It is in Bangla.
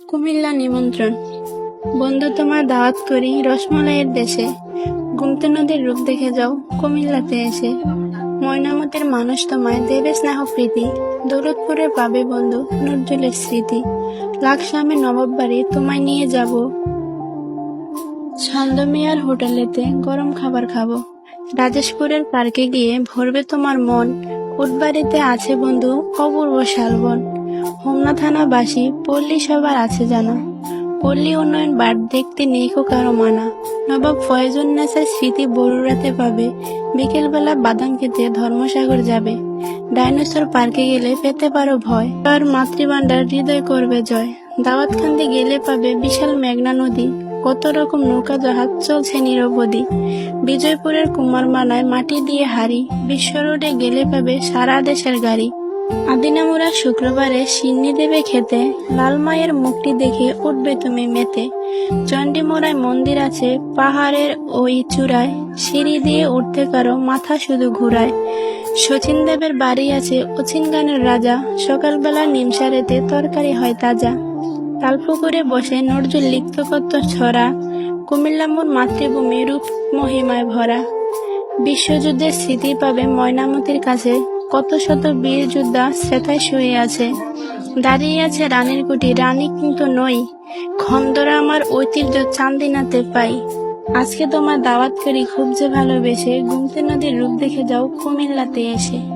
কুমিল্লা নিমন্ত্রণ। বন্ধু, তোমার দাওয়াত করি রসমালাইয়ের দেশে। গুমতি নদীর রূপ দেখে যাও কুমিল্লাতে এসে। ময়নামতির মানুষ তোমায় দেবে স্নেহ প্রীতি। দৌলতপুরে পাবে বন্ধু নজরুলের স্মৃতি। লাকসামে নবাব বাড়ি তোমায় নিয়ে যাব। ছন্দমিয়ার হোটেলেতে গরম খাবার খাবো। রাজেশপুরের পার্কে গিয়ে ভরবে তোমার মন। উটবাড়িতে আছে বন্ধু অপূর্ব শালবন। হোমনা থানাবাসী পল্লী সবার আছে জানা। পল্লী উন্নয়ন বার্ড দেখতে নেই কো কারো মানা। নবাব ফয়জুন্নেসার স্মৃতি বড়ুরাতে পাবে। বিকেলবেলা বাদাম খেতে ধর্মসাগর যাবে। ডাইনোসর পার্কে গেলে পেতে পারো ভয়। আর মাতৃভান্ডার হৃদয় করবে জয়। দাওয়াতখান্দি গেলে পাবে বিশাল মেঘনা নদী। কত রকম নৌকা জাহাজ চলছে নিরবধি। বিজয়পুরের কুমারমানায় মাটি দিয়ে হাড়ি। বিশ্ব রোডে গেলে পাবে সারা দেশের গাড়ি। আদিনামুরা শুক্রবারে সিন্নি দেবে খেতে। লাল মায়ের মুখটি দেখে উঠবে তুমি মেতে। চণ্ডীমোড়ায় মন্দির আছে পাহাড়ের ওই চূড়ায়। সিঁড়ি দিয়ে উঠতে পারো মাথা শুধু ঘুরায়। শচীন দেবের বাড়ি আছে অচিন গানের রাজা। সকালবেলা নিমসারেতে তরকারি হয় তাজা। তালপুকুরে বসে নজরুল লিখত কত ছড়া। কুমিল্লা মোর মাতৃভূমি রূপ মহিমায় ভরা। বিশ্বযুদ্ধের স্মৃতি পাবে ময়নামতির কাছে। কত শত বীর যোদ্ধা শ্রেতায় শুয়ে আছে। দাঁড়িয়ে আছে রানীর কুটি, রানী কিন্তু নই। খন্দরা আমার ঐতিহ্য চান্দিনাতে পাই। আজকে তোমার দাওয়াত করি খুব যে ভালোবেসে। গুমতি নদীর রূপ দেখে যাও কুমিল্লাতে এসে।